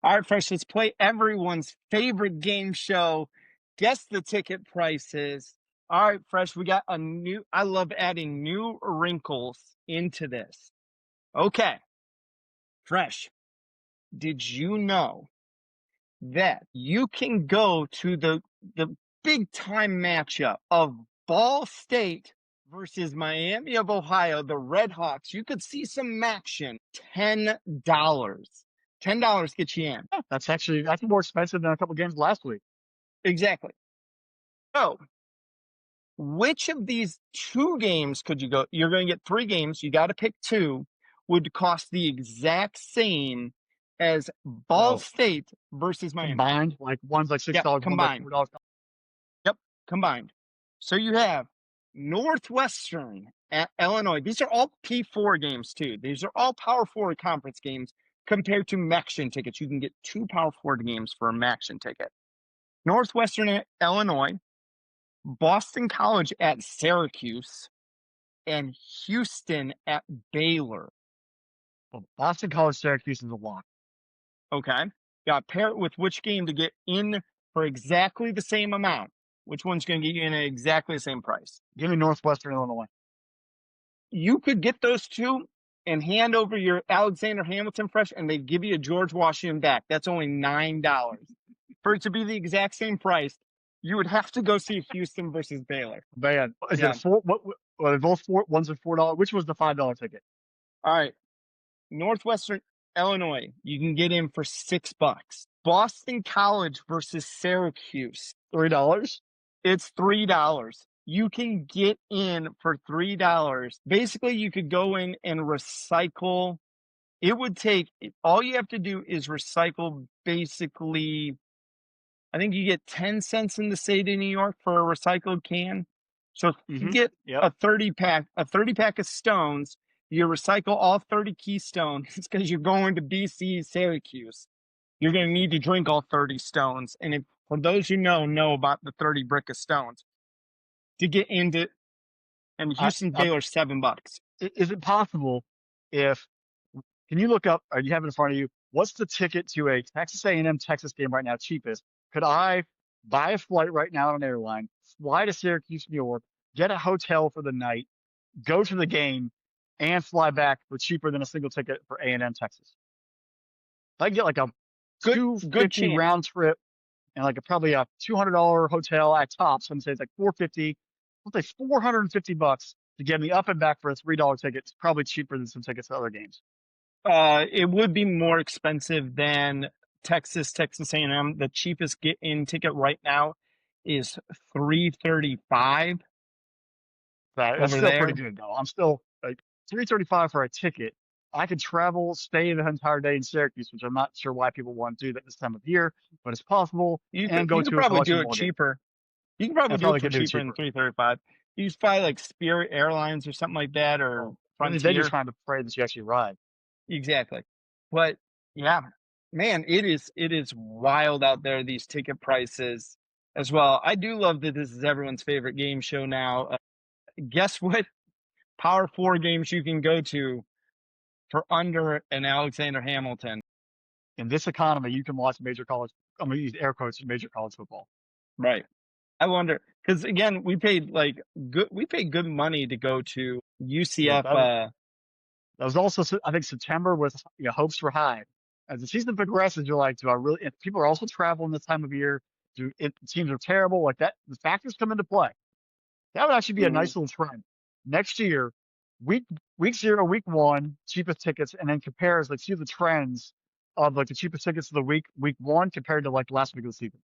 All right, Fresh, let's play everyone's favorite game show. Guess the ticket prices. All right, Fresh, we got I love adding new wrinkles into this. Okay, Fresh, did you know that you can go to the big time matchup of Ball State versus Miami of Ohio, the Red Hawks? You could see some MACtion, $10. $10 gets you in. That's more expensive than a couple games last week. Exactly. So, which of these two games could you go? You're going to get 3 games. You got to pick 2. Would cost the exact same as Ball State versus Miami. Combined, like one's like $6, Yep, combined. $4. Yep, combined. So you have Northwestern at Illinois. These are all P4 games too. These are all Power 4 conference games compared to MACtion tickets. You can get 2 Power 4 games for a MACtion ticket. Northwestern at Illinois, Boston College at Syracuse, and Houston at Baylor. Well, Boston College Syracuse is a lock. Okay. Got to pair it with which game to get in for exactly the same amount. Which one's going to get you in at exactly the same price? Give me Northwestern Illinois. You could get those 2 and hand over your Alexander Hamilton Fresh, and they give you a George Washington back. That's only $9. For it to be the exact same price, you would have to go see Houston versus Baylor. Man, is it 4? What are both 4? One's a $4. Which was the $5 ticket? All right. Northwestern Illinois, you can get in for $6. Boston College versus Syracuse, $3. It's $3. You can get in for $3. Basically, you could go in and recycle. It would take, all you have to do is recycle basically, I think you get 10 cents in the state of New York for a recycled can. So if you get a 30-pack of stones, you recycle all 30 Keystones. It's because you're going to BC Syracuse. You're going to need to drink all 30 stones. And if, for those who know about the 30 brick of stones, to get into, and Houston Baylor, $7. Is it possible can you look up, or you have it in front of you, what's the ticket to a Texas A&M Texas game right now cheapest? Could I buy a flight right now on an airline, fly to Syracuse, New York, get a hotel for the night, go to the game, and fly back for cheaper than a single ticket for A&M Texas? If I can get like a $250 round trip and like probably a $200 hotel at tops, I'm saying it's like $450. Let's say $450 to get me up and back for a $3 ticket. It's probably cheaper than some tickets to other games. It would be more expensive than Texas A&M. The cheapest get-in ticket right now is $335. That's still pretty good, though. I'm still like $335 for a ticket. I could travel, stay the entire day in Syracuse, which I'm not sure why people want to do that this time of year, but it's possible. You could probably do it cheaper. You can probably do it for cheaper than $335. You just fly like Spirit Airlines or something like that, or Frontier. They're just trying to pray that you actually ride. Exactly. But yeah, man, it is wild out there, these ticket prices as well. I do love that this is everyone's favorite game show now. Guess what? Power 4 games you can go to for under an Alexander Hamilton. In this economy, you can watch major college, I'm going to use air quotes, major college football. Right. I wonder, because again, we paid good money to go to UCF. That was also, I think, September with hopes were high. As the season progresses, you're like, people are also traveling this time of year. Teams are terrible. Like that, the factors come into play. That would actually be a nice little trend. Next year, week 0, week 1, cheapest tickets, and then compares, like, see the trends of like the cheapest tickets of the week 1 compared to like last week of the season.